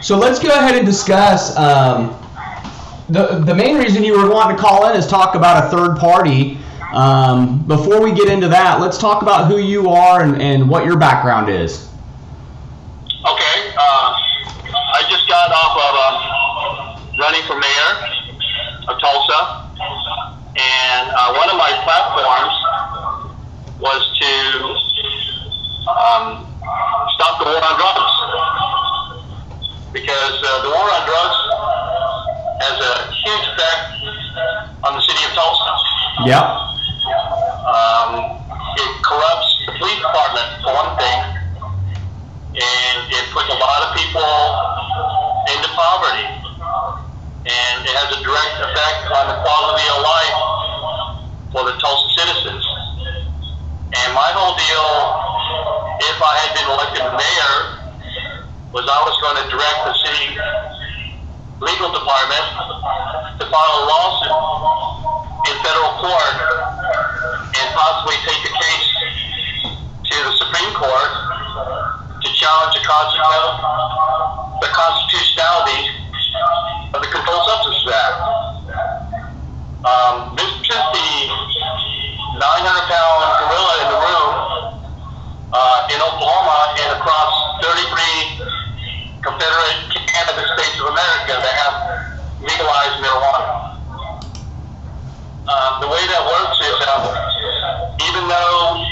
So let's go ahead and discuss the main reason you were wanting to call in is talk about a third party. Before we get into that, let's talk about who you are and what your background is. Okay, I just got off of running for mayor of Tulsa, and one of my platforms was to stop the war on drugs, because the war on drugs has a huge effect on the city of Tulsa. Yep. It corrupts the police department, for one thing, and it puts a lot of people into poverty, and it has a direct effect on the quality of life for the Tulsa citizens. And my whole deal, if I had been elected mayor, was I was going to direct the city legal department to file a lawsuit in federal court and possibly take the case to the Supreme Court to challenge the constitutionality of the Controlled Substances Act. This is the 900-pound gorilla in the room in Oklahoma and across 33 Confederate cannabis states of America that have legalized marijuana. The way that works is even though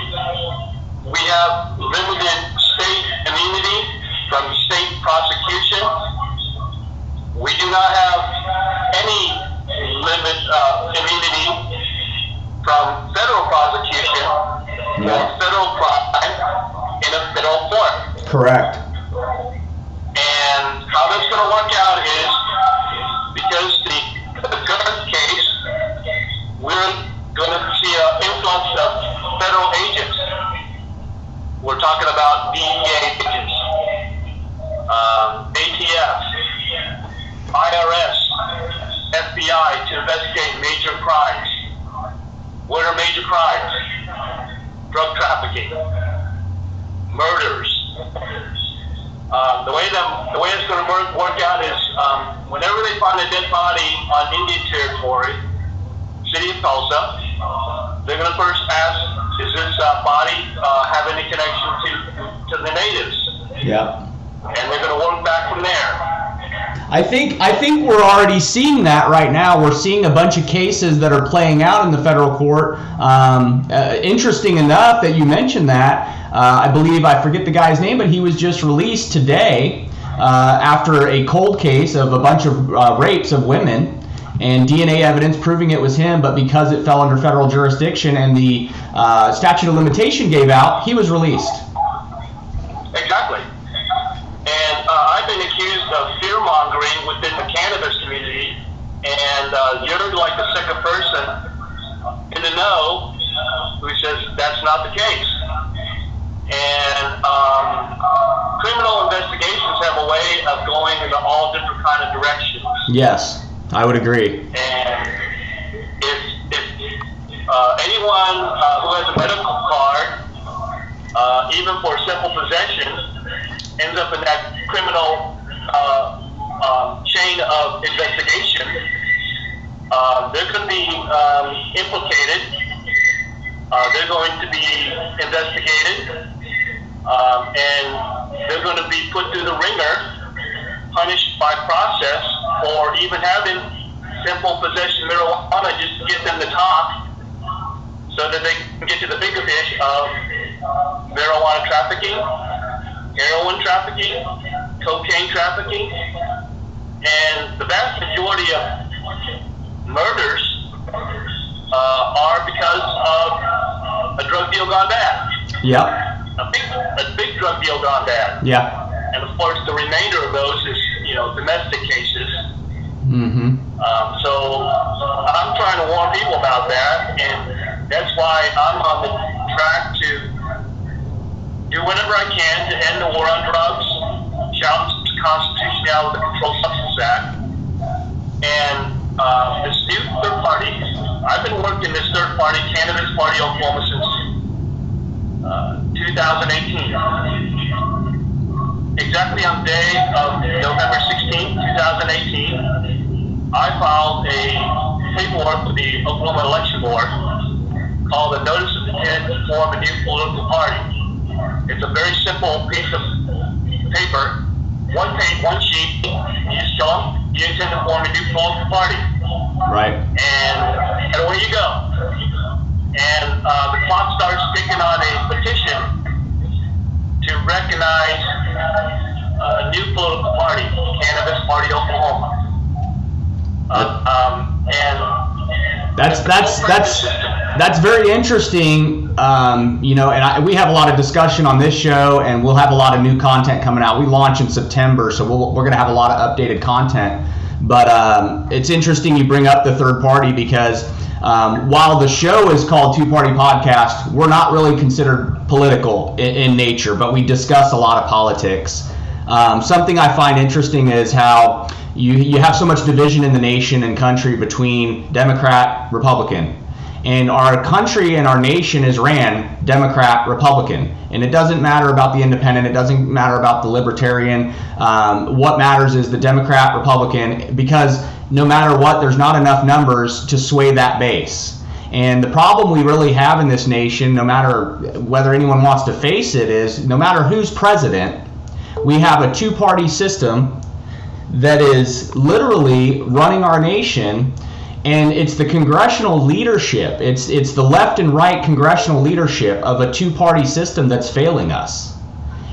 we have limited state immunity from state prosecution, we do not have any immunity from federal prosecution or federal crime in a federal court. Correct. And how that's going to work out is because the current case, we're going to see an influx of federal agents. We're talking about DEA agents, ATF, IRS, FBI to investigate major crimes. What are major crimes? Drug trafficking, murders. The way it's going to work out is whenever they find a dead body on Indian territory, city of Tulsa, they're going to first ask, does this body have any connection to the natives? Yep. And they're going to work back from there. I think we're already seeing that right now. We're seeing a bunch of cases that are playing out in the federal court. Interesting enough that you mentioned that. I believe, I forget the guy's name, but he was just released today after a cold case of a bunch of rapes of women and DNA evidence proving it was him, but because it fell under federal jurisdiction and the statute of limitation gave out, he was released. Exactly. And I've been accused of fear-mongering within the cannabis community, and you're like the second person in the know who says that's not the case. And criminal investigations have a way of going into all different kind of directions. Yes, I would agree. And if anyone who has a medical card, even for simple possession, ends up in that criminal chain of investigation, they're going to be implicated. They're going to be investigated, and they're going to be put through the ringer, punished by process for even having simple possession of marijuana just to get them to talk, so that they can get to the bigger fish of marijuana trafficking, heroin trafficking, cocaine trafficking, and the vast majority of murders are because of a drug deal gone bad. Yep. A big drug deal gone bad. Yeah. And of course, the remainder of those is, domestic cases. Mm-hmm. So I'm trying to warn people about that, and that's why I'm on the track to do whatever I can to end the war on drugs, challenge the constitutionality of the Controlled Substances Act, and this new third party. I've been working this third party, cannabispartyok, since 2018. Exactly on the day of November I filed a paperwork with the Oklahoma Election Board called the Notice of Intent to Form a New Political Party. It's a very simple piece of paper, one page, one sheet. You just show them you intend to form a new political party. Right. And away you go. And the clock starts ticking on a petition to recognize a new political party, Cannabispartyok Oklahoma. And that's very interesting. And we have a lot of discussion on this show, and we'll have a lot of new content coming out. We launch in September, so we're going to have a lot of updated content. But it's interesting you bring up the third party because while the show is called Two Party Podcast, we're not really considered political in nature, but we discuss a lot of politics. Something I find interesting is how you have so much division in the nation and country between Democrat, Republican. And our country and our nation is ran Democrat, Republican. And it doesn't matter about the independent. It doesn't matter about the libertarian. What matters is the Democrat, Republican, because no matter what, there's not enough numbers to sway that base. And the problem we really have in this nation, no matter whether anyone wants to face it, is no matter who's president, we have a two-party system that is literally running our nation. And it's the congressional leadership, it's the left and right congressional leadership of a two-party system that's failing us.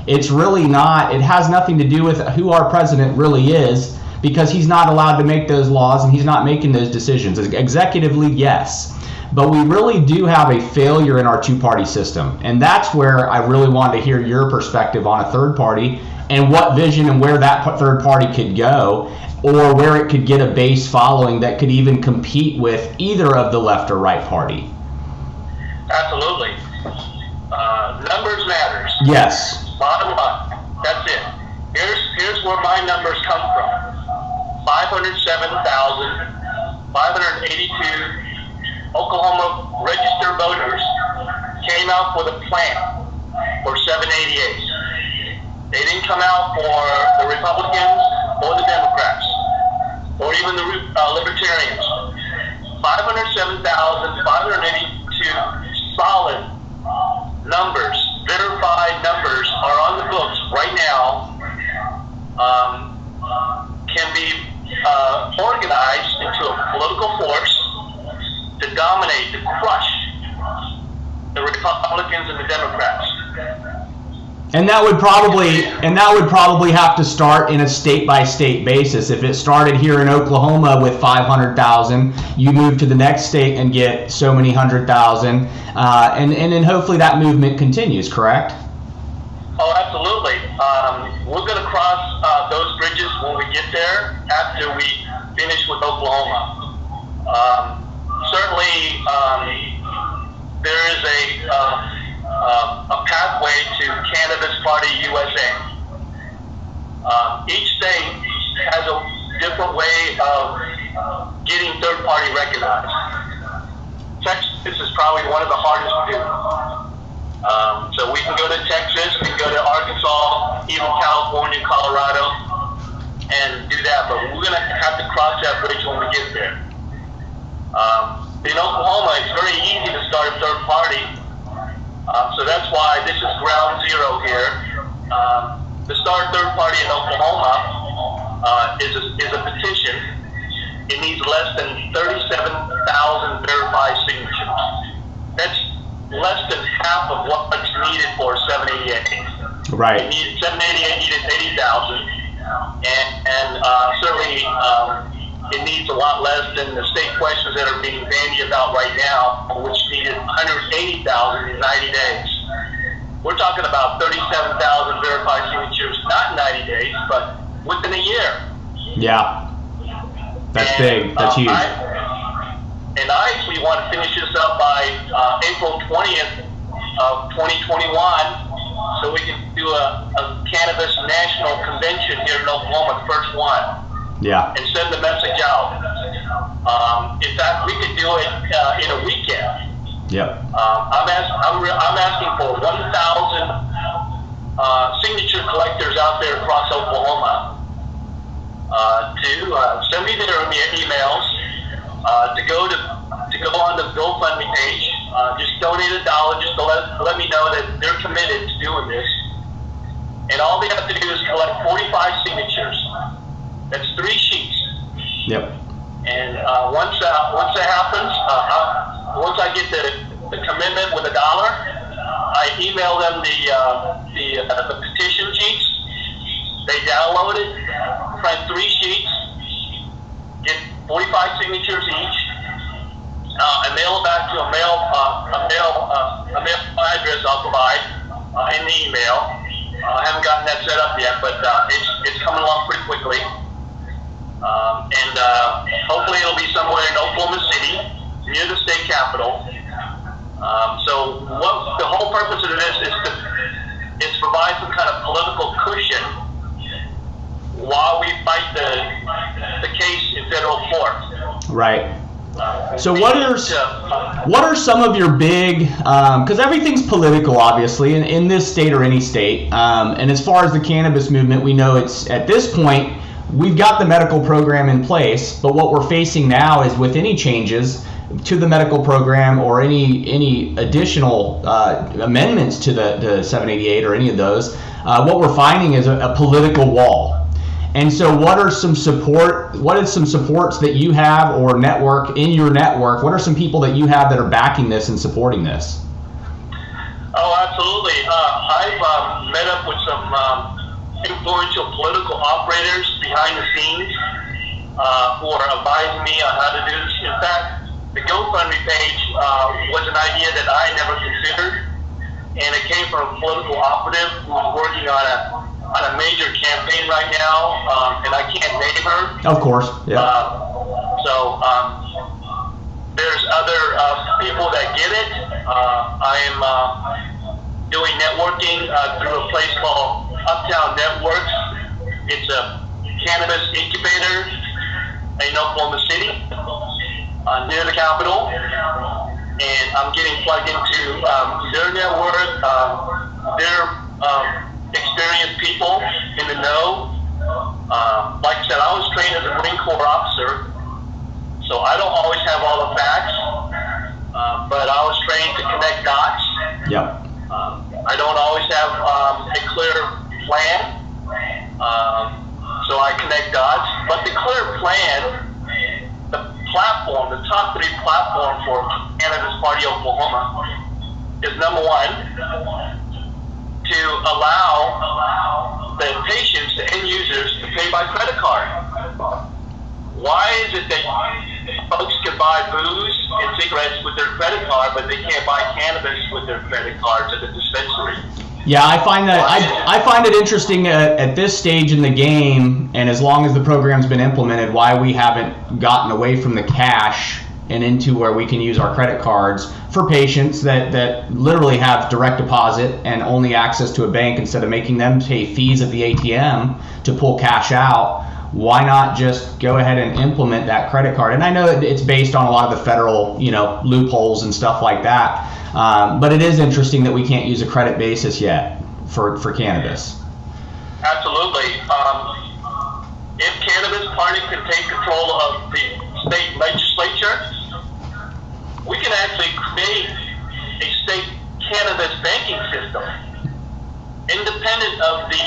It's really not, it has nothing to do with who our president really is, because he's not allowed to make those laws and he's not making those decisions. Executively, yes. But we really do have a failure in our two-party system. And that's where I really wanted to hear your perspective on a third party and what vision and where that third party could go, or where it could get a base following that could even compete with either of the left or right party. Absolutely. Numbers matters. Yes. Bottom line. That's it. Here's where my numbers come from. 507,582 Oklahoma registered voters came out for the plan for 788. They didn't come out for the Republicans or the Democrats, or even the Libertarians. 507,582 solid numbers, verified numbers, are on the books right now, can be organized into a political force to dominate, to crush the Republicans and the Democrats. And that would probably have to start in a state-by-state basis. If it started here in Oklahoma with 500,000, you move to the next state and get so many 100,000, and then hopefully that movement continues. Correct? Oh, absolutely. We're going to cross those bridges when we get there after we finish with Oklahoma. Certainly, there is a pathway to Cannabis Party USA. Each state has a different way of getting third party recognized. Texas is probably one of the hardest to do. So we can go to Texas, we can go to Arkansas, even California, Colorado, and do that. But we're going to have to cross that bridge when we get there. In Oklahoma, it's very easy to start a third party. So that's why this is ground zero here. To start a third party in Oklahoma is a petition. It needs less than 37,000 verified signatures. That's less than half of what's needed for 788. Right. 788 needed 80,000, and certainly it needs a lot less than the state questions that are being bandied about right now, which needed 180,000 in 90 days. We're talking about 37,000 verified signatures, not in 90 days, but within a year. Yeah. That's big. That's huge. I actually want to finish this up by April 20th of 2021, so we can do a cannabis national convention here in Oklahoma, the first one. Yeah. And send the message out. In fact, we could do it in a weekend. Yep. I'm asking for 1,000 signature collectors out there across Oklahoma to send me their emails to go on the GoFundMe page. Just donate $1 just to let me know that they're committed to doing this. And all they have to do is collect 45 signatures. That's 3 sheets. Yep. And once that happens, once I get the commitment with $1, I email them the petition sheets. They download it, print 3 sheets, get 45 signatures each, and mail it back to a mail address I'll provide in the email. I haven't gotten that set up yet, but it's coming along pretty quickly. And hopefully it'll be somewhere in Oklahoma City, near the state capitol. So what the whole purpose of this is to provide some kind of political cushion while we fight the case in federal court. Right. So what are some of your big, because everything's political, obviously, in this state or any state. And as far as the cannabis movement, we know it's, at this point, we've got the medical program in place, but what we're facing now is with any changes to the medical program or any additional amendments to the 788 or any of those, what we're finding is a political wall. And so what are some supports that you have or network in your network? What are some people that you have that are backing this and supporting this? Oh, absolutely. I've met up with some influential political operators behind the scenes who are advising me on how to do this. In fact, the GoFundMe page was an idea that I never considered, and it came from a political operative who was working on a major campaign right now, and I can't name her. Of course, yeah. There's other people that get it. I am doing networking through a place called Uptown Networks. It's a cannabis incubator in Oklahoma City, near the Capitol, and I'm getting plugged into their network, their experienced people in the know. Like I said, I was trained as a Marine Corps officer, so I don't always have all the facts, but I was trained to connect dots. Yep. I don't always have a clear plan, so I connect dots. But the clear plan, the platform, the top 3 platform for Cannabispartyok Oklahoma is number 1, to allow the patients, the end users, to pay by credit card. Why is it that folks can buy booze and cigarettes with their credit card, but they can't buy cannabis with their credit cards at the dispensary? Yeah, I find that I find it interesting at this stage in the game, and as long as the program's been implemented, why we haven't gotten away from the cash and into where we can use our credit cards for patients that literally have direct deposit and only access to a bank, instead of making them pay fees at the ATM to pull cash out. Why not just go ahead and implement that credit card? And I know that it's based on a lot of the federal, loopholes and stuff like that. But it is interesting that we can't use a credit basis yet for cannabis. Absolutely. If Cannabispartyok can take control of the state legislature, we can actually create a state cannabis banking system independent of the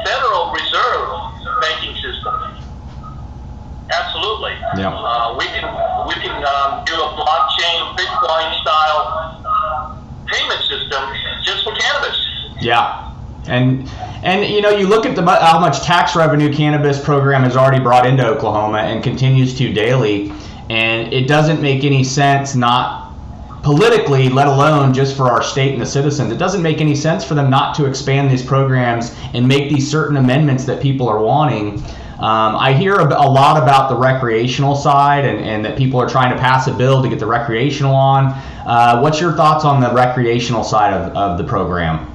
Federal Reserve banking system. Absolutely. Yeah. We can do a blockchain Bitcoin style payment system just for cannabis. Yeah. And you look at how much tax revenue cannabis program has already brought into Oklahoma and continues to daily, and it doesn't make any sense, not politically, let alone just for our state and the citizens. It doesn't make any sense for them not to expand these programs and make these certain amendments that people are wanting. I hear a lot about the recreational side and that people are trying to pass a bill to get the recreational on. What's your thoughts on the recreational side of the program?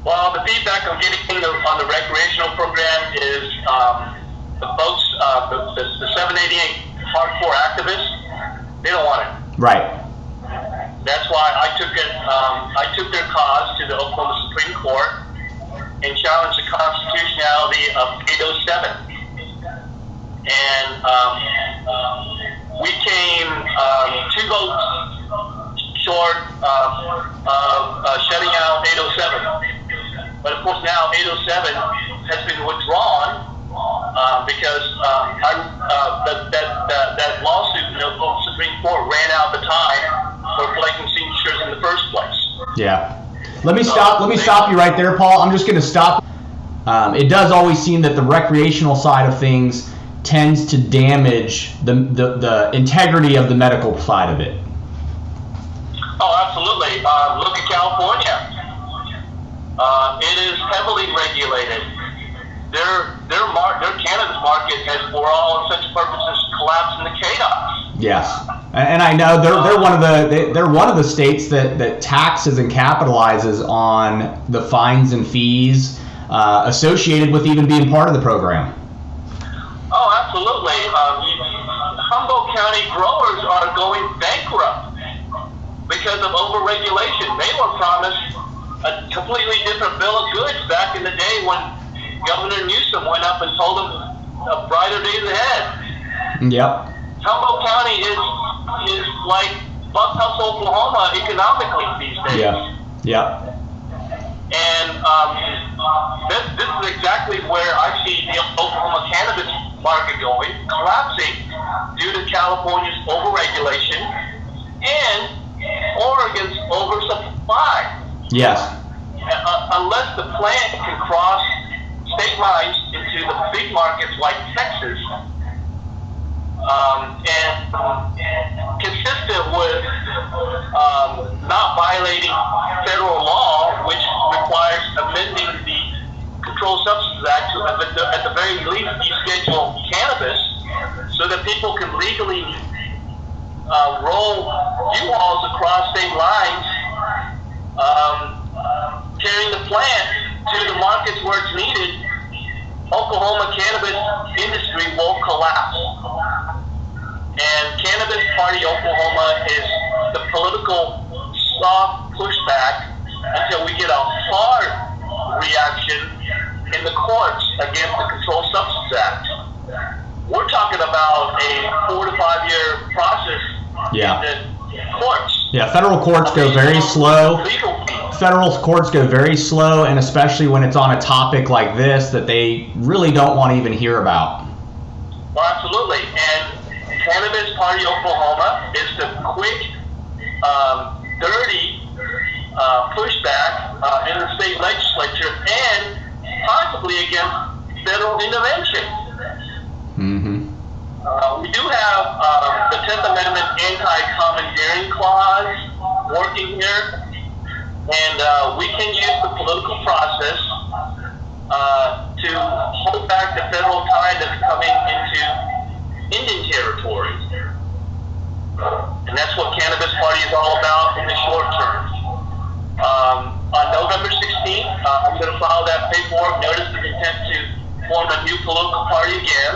Well, the feedback I'm getting on the recreational program is the folks, the 788 hardcore activists, they don't want it. Right. That's why I took their cause to the Oklahoma Supreme Court and challenged the constitutionality of 807. and we came 2 votes short of shutting out 807. But of course now 807 has been withdrawn because that lawsuit in the Supreme Court ran out the time for collecting signatures in the first place. Yeah. Let me stop you right there, Paul. I'm just going to stop. It does always seem that the recreational side of things tends to damage the integrity of the medical side of it. Oh, absolutely. Look at California. It is heavily regulated. Their cannabis market has, for all intents and purposes, collapsed into chaos. Yes, and I know they're one of the states that taxes and capitalizes on the fines and fees associated with even being part of the program. Oh, absolutely. Humboldt County growers are going bankrupt because of overregulation. They were promised a completely different bill of goods back in the day when Governor Newsom went up and told them brighter days ahead. Yep. Humboldt County is like Buckhouse, Oklahoma economically these days. Yeah. Yep. And this is exactly where I see the Oklahoma cannabis market going, collapsing due to California's overregulation and Oregon's oversupply. Yes. Unless the plant can cross state lines into the big markets like Texas, and consistent with not violating federal law, which requires amending the Controlled Substances Act to, at the very least, deschedule cannabis so that people can legally roll U-Hauls across state lines, carrying the plant to the markets where it's needed. Oklahoma cannabis industry will collapse. And Cannabis Party Oklahoma is the political soft pushback until we get a hard reaction in the courts against the Controlled Substances Act. We're talking about a 4 to 5 year process in the courts. Yeah, federal courts go very slow. Federal courts go very slow, and especially when it's on a topic like this that they really don't want to even hear about. Well, absolutely. And Cannabis Party Oklahoma is the quick, dirty pushback in the state legislature and possibly against federal intervention. We do have the 10th Amendment anti-commandeering clause working here, and we can use the political process to hold back the federal tide that's coming into Indian territory. And that's what Cannabis Party is all about in the short term. On November 16th, I'm going to file that paperwork, notice of intent to form a new political party again.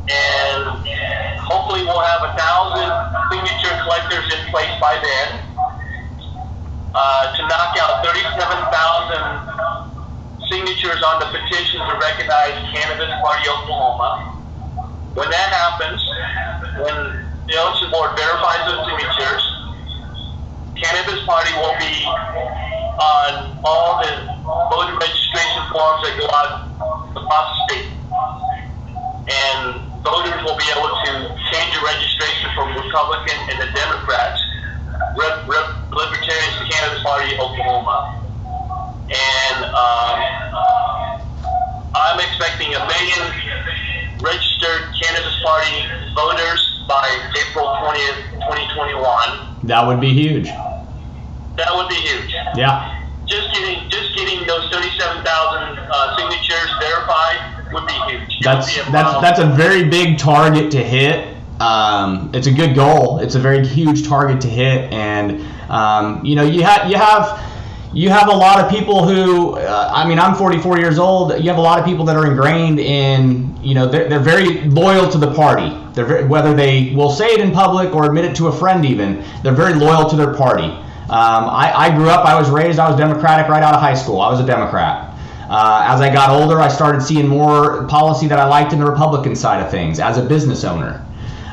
And hopefully we'll have 1,000 signature collectors in place by then to knock out 37,000 signatures on the petition to recognize Cannabis Party Oklahoma. When that happens, when the election board verifies those signatures, Cannabis Party will be on all the voter registration forms that go out across the state. And voters will be able to change the registration from Republican and the Democrats, Libertarians to Cannabis Party Oklahoma. And I'm expecting 1 million registered Cannabis Party voters by April 20th, 2021. That would be huge. That would be huge. Yeah. Just getting those 37,000 signatures verified would be huge. That's a very big target to hit. It's a good goal. It's a very huge target to hit, and you have a lot of people who, I'm 44 years old. You have a lot of people that are ingrained in, they're very loyal to the party. Whether they will say it in public or admit it to a friend even, they're very loyal to their party. I grew up, I was raised, I was Democratic right out of high school. I was a Democrat. As I got older, I started seeing more policy that I liked in the Republican side of things as a business owner.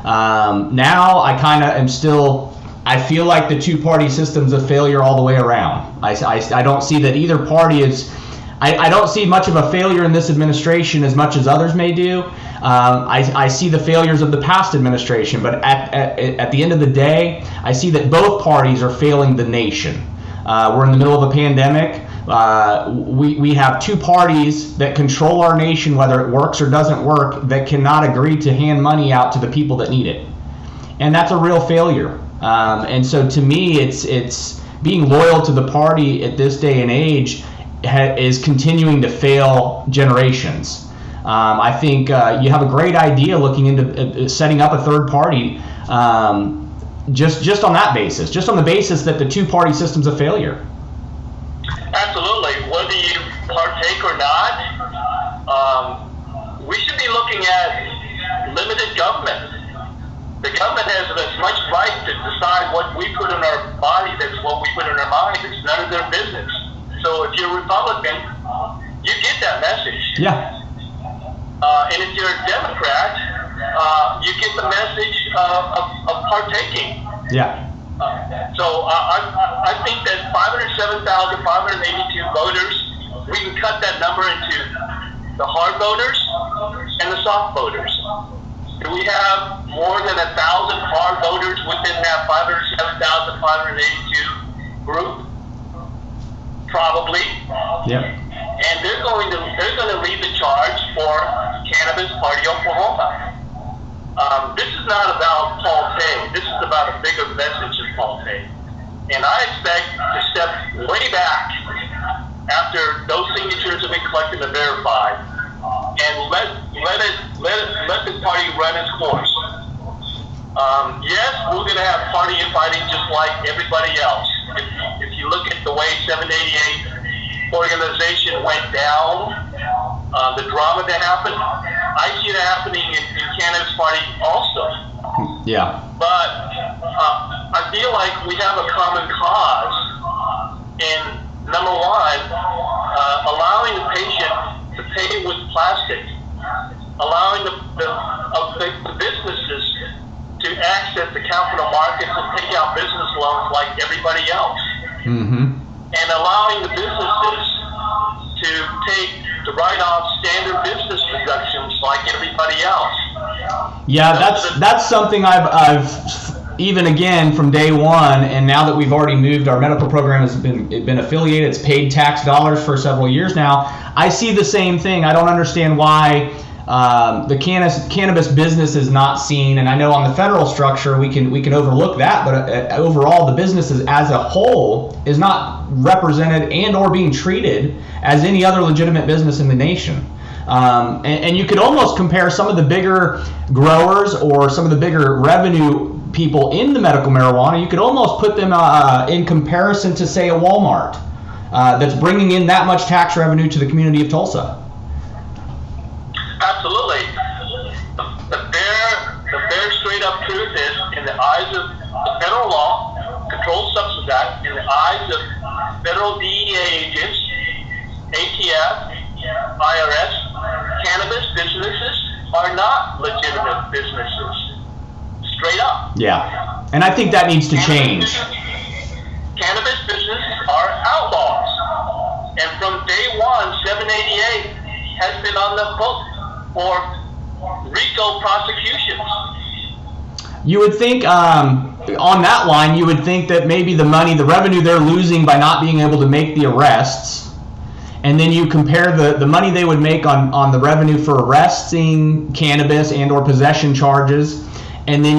Now I kind of am still, I feel like the two-party system's a failure all the way around. I don't see that either party is, I don't see much of a failure in this administration as much as others may do. I see the failures of the past administration, but at the end of the day, I see that both parties are failing the nation. We're in the middle of a pandemic. We have two parties that control our nation, whether it works or doesn't work, that cannot agree to hand money out to the people that need it. And that's a real failure. And so to me, it's being loyal to the party at this day and age is continuing to fail generations. I think you have a great idea looking into setting up a third party just on that basis, just on the basis that the two-party system's a failure. Absolutely. Whether you partake or not, we should be looking at limited government. The government has as much right to decide what we put in our bodies as what we put in our minds. It's none of their business. So if you're a Republican, you get that message. Yeah. And if you're a Democrat, you get the message of partaking. Yeah. So I think that 507,582 voters, we can cut that number into the hard voters and the soft voters. Do we have more than 1,000 hard voters within that 507,582 group? Probably. Yep. And they're going to lead the charge for cannabispartyok. This is not about Paul Tay. This is about a bigger message of Paul Tay. And I expect to step way back after those signatures have been collected and verified, and let the party run its course. Yes, we're going to have party infighting just like everybody else. If you look at the way 788 organization went down, the drama that happened, I see it happening in Cannabis Party also. Yeah. But I feel like we have a common cause in, number one, allowing the patient to pay with plastic, allowing the businesses to access the capital markets and take out business loans like everybody else, and allowing the businesses to write off standard business deductions like everybody else. Yeah, that's something I've even again from day one, and now that we've already moved, our medical program has been affiliated. It's paid tax dollars for several years now. I see the same thing. I don't understand why the cannabis business is not seen, and I know on the federal structure we can overlook that, but overall the businesses as a whole is not represented and or being treated as any other legitimate business in the nation. And you could almost compare some of the bigger growers or some of the bigger revenue people in the medical marijuana. You could almost put them in comparison to, say, a Walmart that's bringing in that much tax revenue to the community of Tulsa. Absolutely. The bare straight up truth is, in the eyes of the federal law, Controlled Substance Act, in the eyes of federal DEA agents, ATF, IRS, cannabis businesses are not legitimate businesses. Straight up. Yeah. And I think that needs to change. Cannabis businesses are outlaws. And from day one, 788 has been on the hook for RICO prosecutions. You would think, on that line, you would think that maybe the revenue they're losing by not being able to make the arrests, and then you compare the money they would make on the revenue for arresting cannabis and or possession charges, and then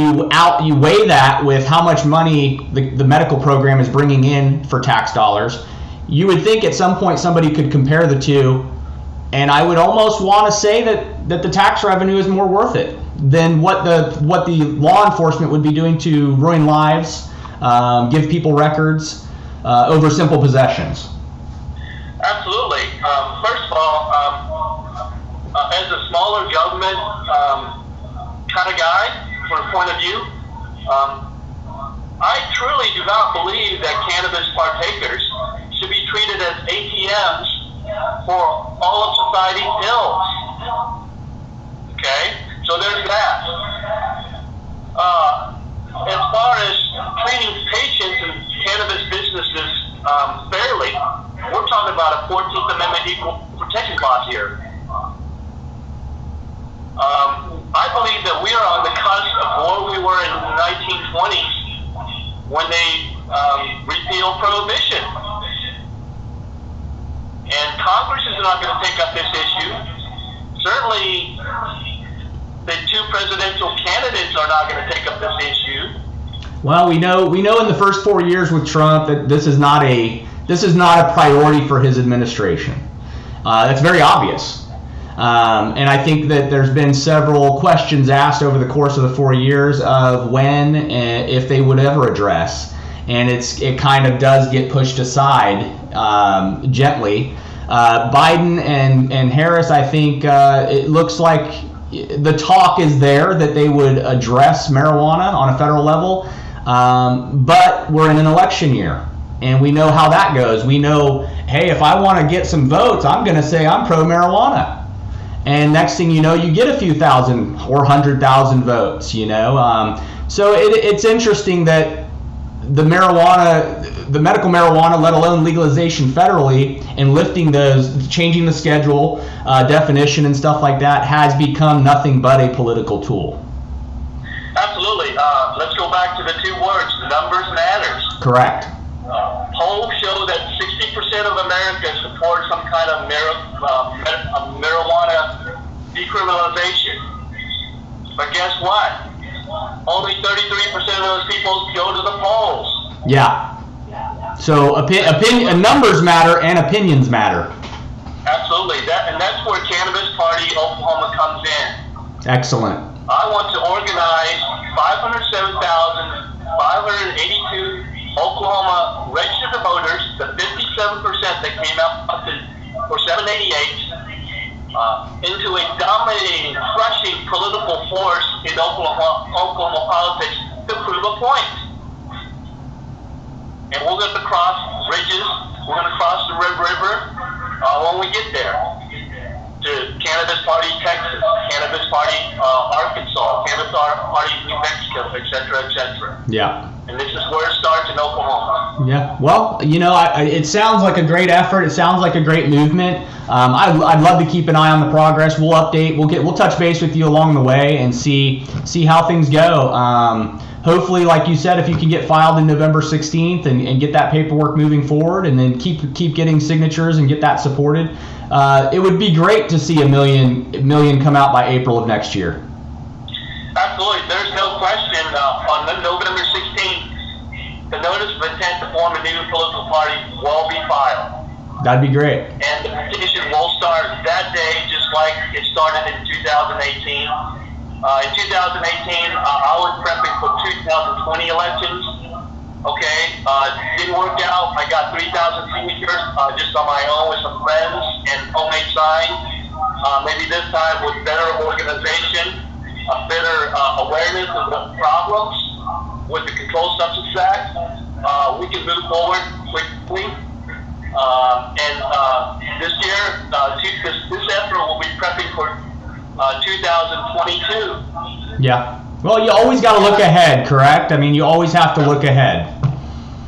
you weigh that with how much money the medical program is bringing in for tax dollars. You would think at some point somebody could compare the two, and I would almost want to say that the tax revenue is more worth it than what the law enforcement would be doing to ruin lives, give people records over simple possessions. Absolutely. First of all, as a smaller government kind of guy, from a point of view, I truly do not believe that cannabis partakers should be treated as ATMs for all of society's ills. Okay? So there's that. As far as treating patients and cannabis businesses fairly, we're talking about a 14th Amendment equal protection clause here. I believe that we are on the cusp of where we were in the 1920s when they repealed prohibition. And Congress is not going to take up this issue. Certainly, the two presidential candidates are not going to take up this issue. Well, we know in the first 4 years with Trump that this is not a priority for his administration. That's very obvious. And I think that there's been several questions asked over the course of the 4 years of when, if they would ever address, and it kind of does get pushed aside gently. Biden and Harris, I think it looks like the talk is there that they would address marijuana on a federal level, but we're in an election year. And we know how that goes. We know, hey, if I want to get some votes, I'm going to say I'm pro-marijuana. And next thing you know, you get a few thousand or 100,000 votes, So it's interesting that the medical marijuana, let alone legalization federally, and lifting those, changing the schedule, definition and stuff like that, has become nothing but a political tool. Absolutely. Let's go back to the two words, numbers matters. Correct. Polls show that 60% of America support some kind of marijuana decriminalization. But guess what? Only 33% of those people go to the polls. Yeah. So numbers matter and opinions matter. Absolutely. And that's where Cannabis Party Oklahoma comes in. Excellent. I want to organize 507,582 Oklahoma registered voters, the 57% that came out for 788, into a dominating, crushing political force in Oklahoma politics to prove a point. And we're going to cross bridges. We're going to cross the Red River when we get there to Cannabis Party Texas, Cannabis Party Arkansas, Cannabis Party New Mexico, etc., etc. Yeah. And this is where it starts in Oklahoma. Yeah. Well, it sounds like a great effort. It sounds like a great movement. I'd love to keep an eye on the progress. We'll update. We'll touch base with you along the way and see how things go. Hopefully, like you said, if you can get filed in November 16th and get that paperwork moving forward, and then keep getting signatures and get that supported, it would be great to see a million come out by April of next year. Absolutely. There's no question. On November 16th, the notice of intent to form a new political party will be filed. That'd be great. And the petition will start that day, just like it started in 2018. In 2018, I was prepping for 2020 elections. Okay, didn't work out. I got 3,000 signatures just on my own with some friends and homemade signs. Maybe this time with better organization, a better awareness of the problems with the Controlled Substances Act, we can move forward quickly. And this year, this effort will be prepping for 2022. Yeah. Well, you always got to look ahead, correct? I mean, you always have to look ahead.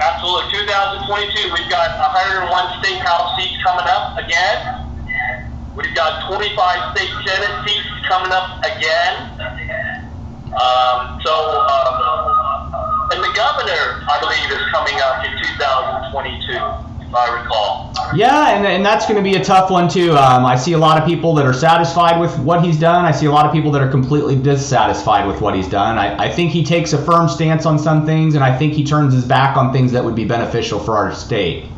Absolutely. 2022, we've got 101 state house seats coming up again. We've got 25 state senate seats coming up again. And the governor, I believe, is coming up in 2022, if I recall. Yeah, and that's going to be a tough one, too. I see a lot of people that are satisfied with what he's done. I see a lot of people that are completely dissatisfied with what he's done. I think he takes a firm stance on some things, and I think he turns his back on things that would be beneficial for our state.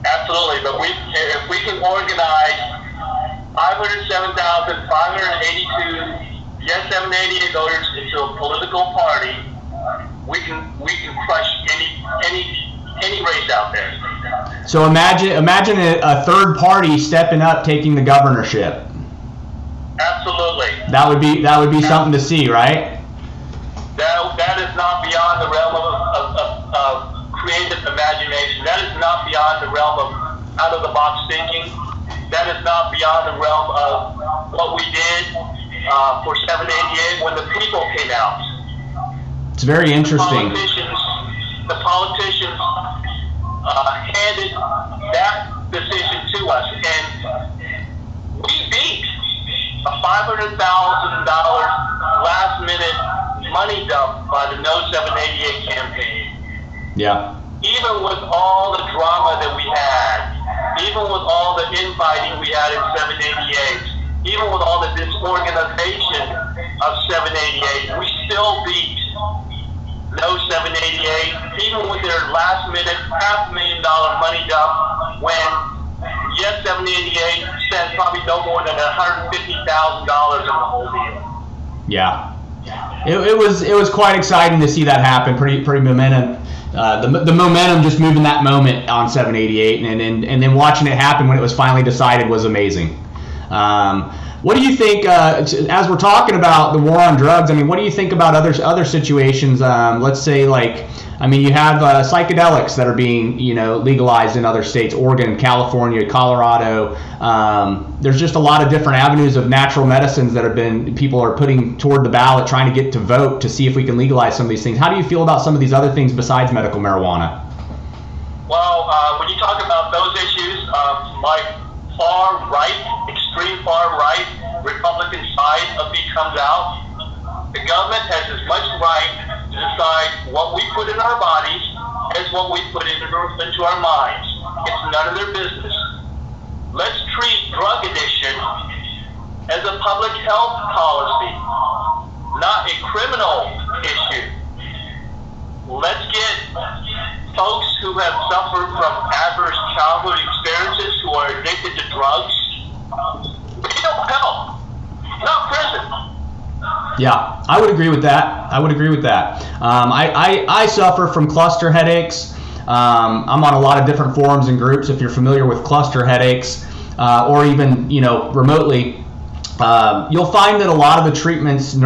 Absolutely, but if we can organize 507,582 yes 788 voters into a political party, we can crush any race out there. So imagine a third party stepping up, taking the governorship. Absolutely. That would be something to see, right? That is not beyond the realm of creative imagination. That is not beyond the realm of out of the box thinking. That is not beyond the realm of what we did for 788 when the people came out. It's very interesting. The politicians handed that decision to us, and we beat a $500,000 last-minute money dump by the No 788 campaign. Yeah. Even with all the drama that we had, even with all the infighting we had in 788, even with all the disorganization of 788, we still beat No 788, even with their last-minute $500,000 money dump, when yes, 788 spent probably no more than $150,000 in the whole deal. Yeah, it was quite exciting to see that happen. Pretty momentum. The momentum just moving that moment on 788, and then watching it happen when it was finally decided was amazing. What do you think, as we're talking about the war on drugs, I mean, what do you think about other situations? Let's say, like, I mean, you have psychedelics that are being, legalized in other states, Oregon, California, Colorado. There's just a lot of different avenues of natural medicines that people are putting toward the ballot, trying to get to vote to see if we can legalize some of these things. How do you feel about some of these other things besides medical marijuana? Well, when you talk about those issues, my far right, extreme far right Republican side of me comes out. The government has as much right to decide what we put in our bodies as what we put into our minds. It's none of their business. Let's treat drug addiction as a public health policy, not a criminal issue. Let's get folks who have suffered from adverse childhood experiences, who are addicted to drugs, mental health, not prison. Yeah, I would agree with that. I suffer from cluster headaches. I'm on a lot of different forums and groups. If you're familiar with cluster headaches, or even remotely, you'll find that a lot of the treatments, you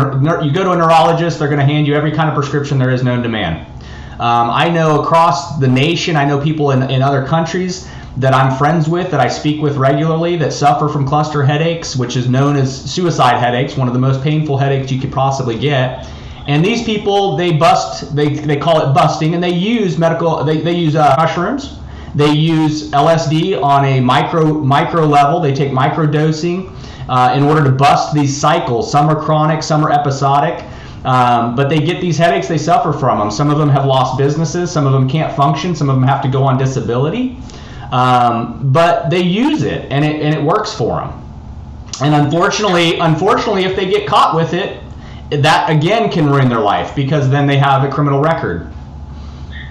go to a neurologist, they're going to hand you every kind of prescription there is known to man. I know across the nation, I know people in other countries that I'm friends with, that I speak with regularly, that suffer from cluster headaches, which is known as suicide headaches, one of the most painful headaches you could possibly get. And these people, they call it busting, and they use mushrooms. They use LSD on a micro level. They take micro dosing in order to bust these cycles. Some are chronic, some are episodic. But they get these headaches, they suffer from them. Some of them have lost businesses, some of them can't function, some of them have to go on disability. But they use it, and it works for them. And unfortunately, if they get caught with it, that again can ruin their life, because then they have a criminal record.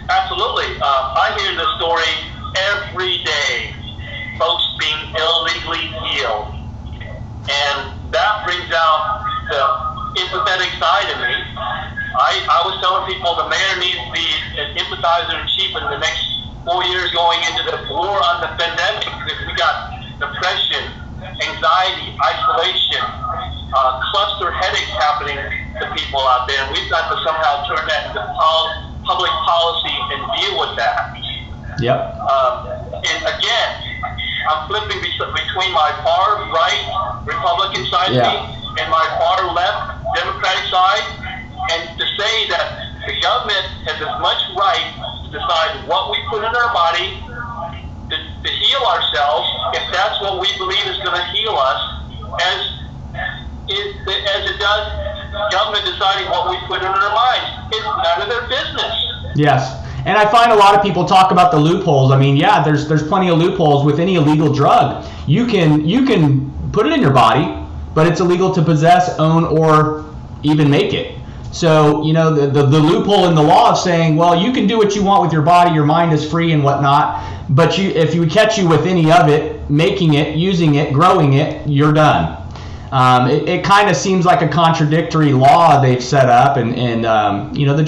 Absolutely. I hear the story every day, folks being illegally healed. And that brings out the empathetic side of me. I was telling people the mayor needs to be an empathizer in chief in the next 4 years going into the war on the pandemic, because we got depression, anxiety, isolation, cluster headaches happening to people out there, and we've got to somehow turn that into public policy and deal with that. Yep. And again, I'm flipping between my far right Republican side of me and my far left Democratic side, and to say that the government has as much right to decide what we put in our body to heal ourselves, if that's what we believe is going to heal us, as it does government deciding what we put in our minds. It's none of their business. Yes. And I find a lot of people talk about the loopholes. I mean, yeah, there's plenty of loopholes with any illegal drug. You can put it in your body, but it's illegal to possess, own, or even make it. So, the loophole in the law of saying, well, you can do what you want with your body, your mind is free and whatnot, but if we catch you with any of it, making it, using it, growing it, you're done. It kind of seems like a contradictory law they've set up, and the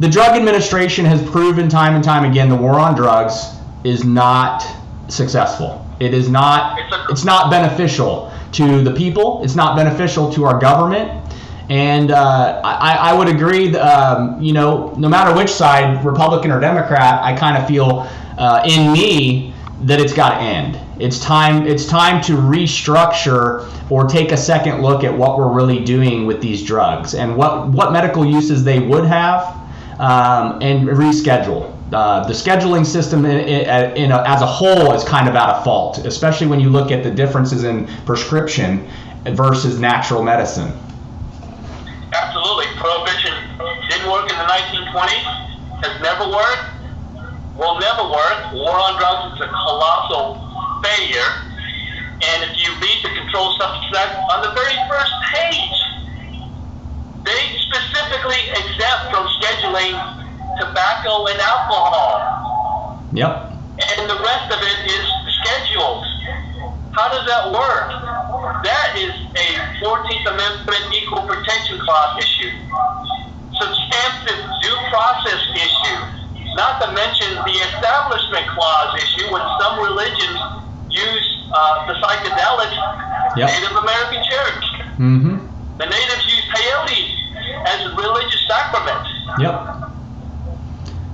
Drug Administration has proven time and time again the war on drugs is not successful. It's not beneficial to the people. It's not beneficial to our government. And I would agree, no matter which side, Republican or Democrat, I kind of feel in me that it's got to end. It's time to restructure or take a second look at what we're really doing with these drugs and what medical uses they would have, and reschedule. The scheduling system as a whole is kind of at a fault, especially when you look at the differences in prescription versus natural medicine. Absolutely. Prohibition didn't work in the 1920s, has never worked, will never work. War on drugs is a colossal failure. And if you read the Controlled Substances Act, on the very first page, they specifically exempt from scheduling tobacco and alcohol. Yep. And the rest of it is scheduled. How does that work? That is a 14th Amendment Equal Protection Clause issue. Substantive due process issue. Not to mention the Establishment Clause issue when some religions use the psychedelics, Yep. Native American Church. Mm-hmm. The natives use peyote as a religious sacrament. Yep.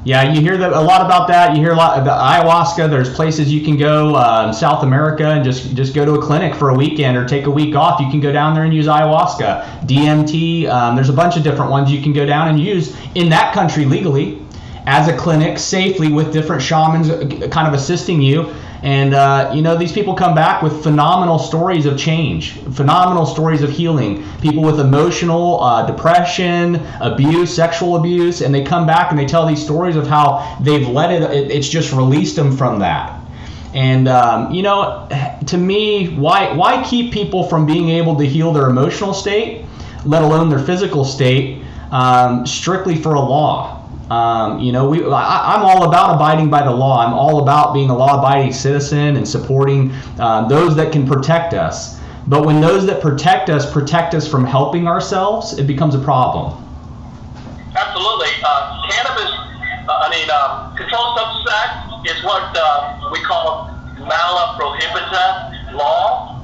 Yeah, you hear a lot about that. You hear a lot about ayahuasca. There's places you can go in South America and just go to a clinic for a weekend or take a week off. You can go down there and use ayahuasca, DMT. There's a bunch of different ones you can go down and use in that country legally as a clinic safely with different shamans kind of assisting you. And, these people come back with phenomenal stories of change, phenomenal stories of healing, people with emotional depression, abuse, sexual abuse, and they come back and they tell these stories of how they've it's just released them from that. And, to me, why keep people from being able to heal their emotional state, let alone their physical state, strictly for a law? I'm all about abiding by the law. I'm all about being a law-abiding citizen and supporting those that can protect us. But when those that protect us from helping ourselves, it becomes a problem. Absolutely. Controlled Substances Act is what we call mala prohibita law.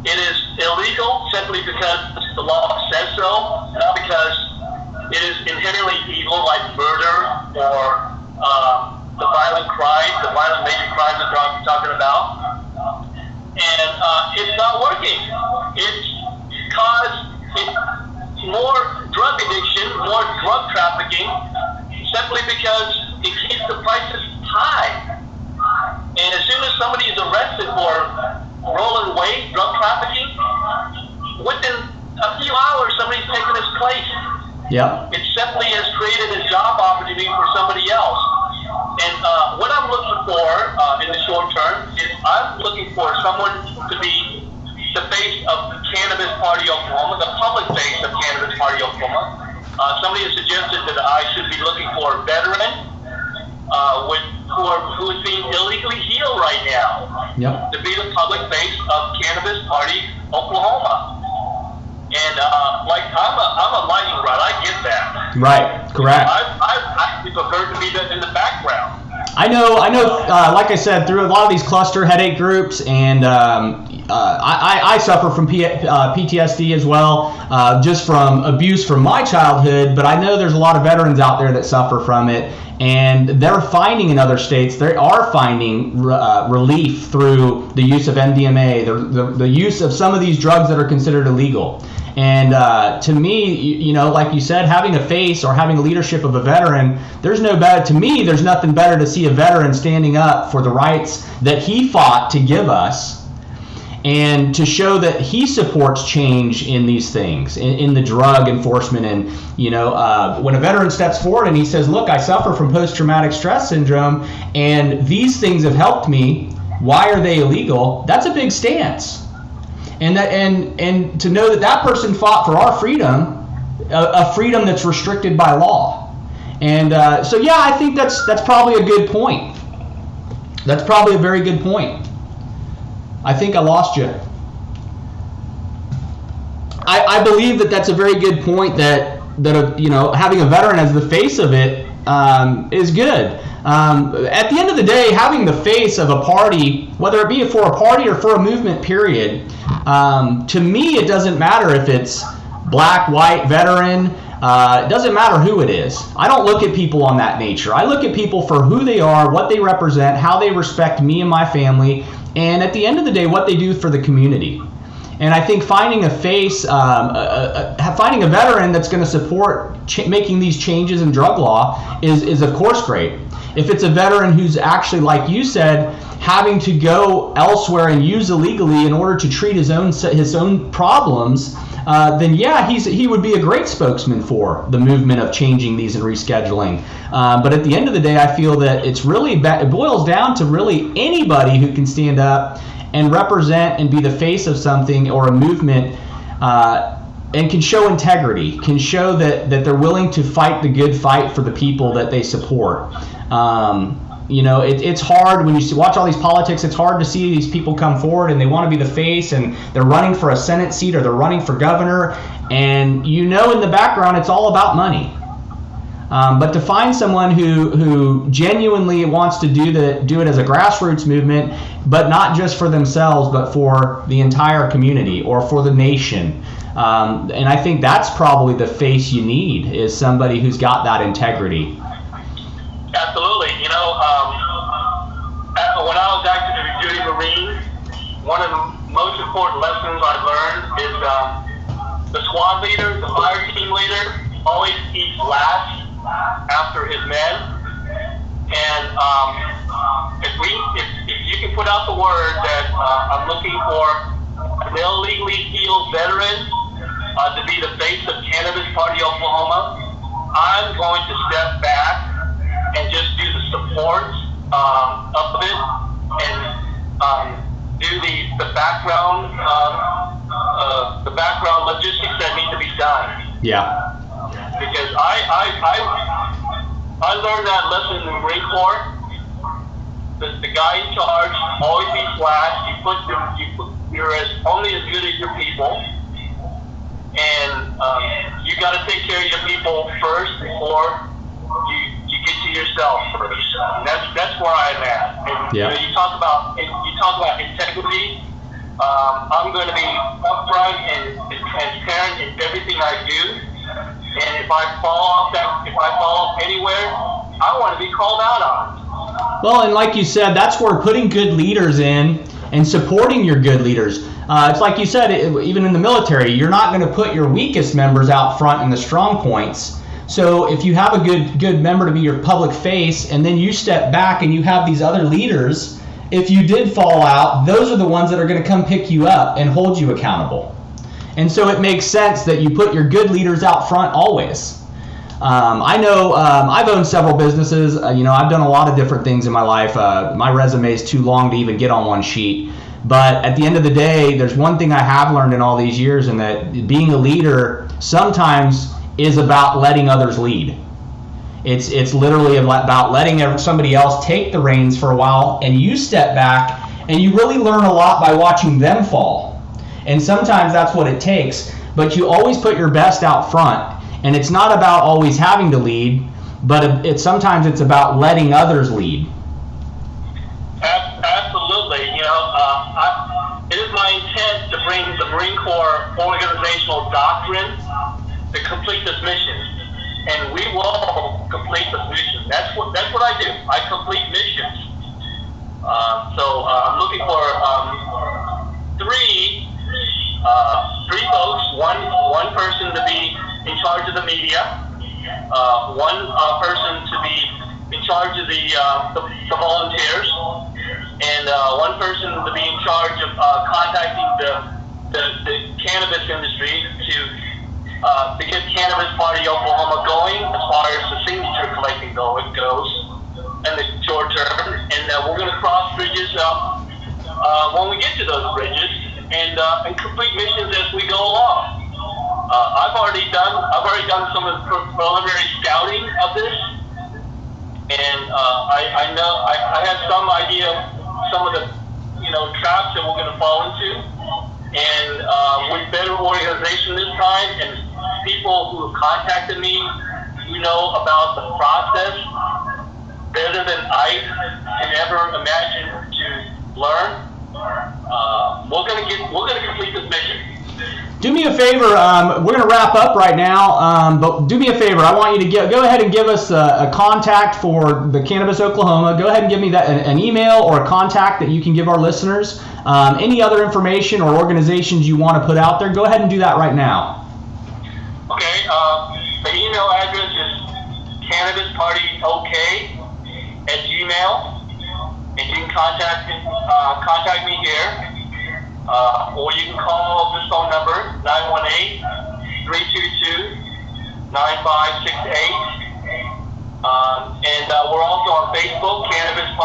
It is illegal simply because the law says so, not because it is inherently evil, like murder or the violent major crimes that we're talking about. And it's not working. It's caused more drug addiction, more drug trafficking, simply because it keeps the prices high. And as soon as somebody is arrested for rolling weight, drug trafficking, within a few hours, somebody's taking his place. Yep. It simply has created a job opportunity for somebody else. And what I'm looking for in the short term is I'm looking for someone to be the face of Cannabispartyok Oklahoma, the public face of Cannabispartyok Oklahoma. Somebody has suggested that I should be looking for a veteran who is being illegally healed right now. Yep. To be the public face of Cannabis Party Oklahoma. And I'm a lightning rod. I get that. Right. Correct. I prefer to be in the background. I know. Like I said, through a lot of these cluster headache groups, and I suffer from PTSD as well, just from abuse from my childhood. But I know there's a lot of veterans out there that suffer from it, and they're finding in other states they are finding relief through the use of MDMA, the use of some of these drugs that are considered illegal. And to me, like you said, having a face or having a leadership of a veteran, there's nothing better to see a veteran standing up for the rights that he fought to give us, and to show that he supports change in these things, in the drug enforcement. And when a veteran steps forward and he says, look, I suffer from post-traumatic stress syndrome and these things have helped me, why are they illegal? That's a big stance. And to know that person fought for our freedom, a freedom that's restricted by law. And I think that's probably a good point. That's probably a very good point. I think I lost you. I believe that's a very good point, that having a veteran as the face of it is good. At the end of the day, having the face of a party, whether it be for a party or for a movement, period, to me it doesn't matter if it's black, white, veteran, It doesn't matter who it is. I don't look at people on that nature. I look at people for who they are, what they represent, how they respect me and my family, and at the end of the day, what they do for the community. And I think finding a face, finding a veteran that's going to support making these changes in drug law is of course great. If it's a veteran who's actually, like you said, having to go elsewhere and use illegally in order to treat his own problems, then yeah, he would be a great spokesman for the movement of changing these and rescheduling. But at the end of the day, I feel that it boils down to really anybody who can stand up and represent and be the face of something or a movement, and can show integrity, can show that they're willing to fight the good fight for the people that they support. It's hard when you watch all these politics. It's hard to see these people come forward and they want to be the face, and they're running for a Senate seat or they're running for governor, and in the background it's all about money. But to find someone who genuinely wants to do it as a grassroots movement, but not just for themselves, but for the entire community or for the nation, and I think that's probably the face you need, is somebody who's got that integrity. Absolutely. When I was active duty Marine, one of the most important lessons I learned is the squad leader, the fire team leader, always eats last after his men. And if you can put out the word that I'm looking for an illegally healed veteran to be the face of Cannabis Party Oklahoma, I'm going to step back and just do the support of it, and do the background logistics that need to be done. Yeah. Because I learned that lesson in the Marine Corps. The guy in charge always be flat. You're only as good as your people, and you got to take care of your people first before you get to yourself first. And that's where I'm at. And you talk about integrity. I'm going to be upfront and transparent in everything I do. And if I fall off anywhere, I want to be called out on. Well, and like you said, that's where putting good leaders in and supporting your good leaders. It's like you said, even in the military, you're not going to put your weakest members out front in the strong points. So if you have a good member to be your public face, and then you step back and you have these other leaders, if you did fall out, those are the ones that are going to come pick you up and hold you accountable. And so it makes sense that you put your good leaders out front always. I know I've owned several businesses. I've done a lot of different things in my life. My resume is too long to even get on one sheet. But at the end of the day, there's one thing I have learned in all these years, and that being a leader sometimes is about letting others lead. It's literally about letting somebody else take the reins for a while, and you step back, and you really learn a lot by watching them fall. And sometimes that's what it takes, but you always put your best out front. And it's not about always having to lead, but sometimes it's about letting others lead. Absolutely. It is my intent to bring the Marine Corps organizational doctrine to complete this mission, and we will complete this mission. That's what I do. I complete missions. So I'm looking for three folks. One person to be in charge of the media, one person to be in charge of the volunteers, and one person to be in charge of contacting the cannabis industry to get Cannabis Party Oklahoma going as far as the signature collecting goes in the short term. And we're going to cross bridges when we get to those bridges, and complete missions as we go along. I've already done some of the preliminary scouting of this, and I know I have some idea of some of the traps that we're going to fall into, and with better organization this time, and people who have contacted me who know about the process better than I can ever imagine to learn. We're going to complete this mission. Do me a favor. We're going to wrap up right now, but do me a favor. I want you to go ahead and give us a contact for the Cannabis Oklahoma. Go ahead and give me an email or a contact that you can give our listeners. Any other information or organizations you want to put out there, go ahead and do that right now. Okay. The email address is cannabispartyok@gmail, and you can contact me here. Or you can call this phone number, 918-322-9568. And we're also on Facebook, Cannabis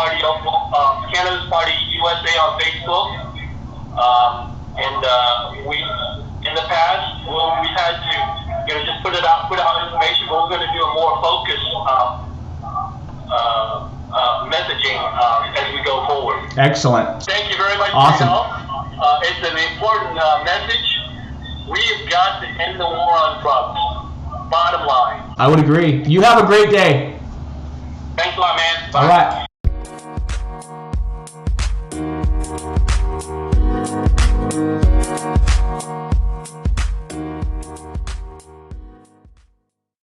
Party USA on Facebook. We, in the past, we had to, just put out information, but we're going to do a more focused messaging as we go forward. Excellent. Thank you very much. Awesome. For your help. It's an important message. We've got to end the war on drugs. Bottom line. I would agree. You have a great day. Thanks a lot, man. Bye. All right.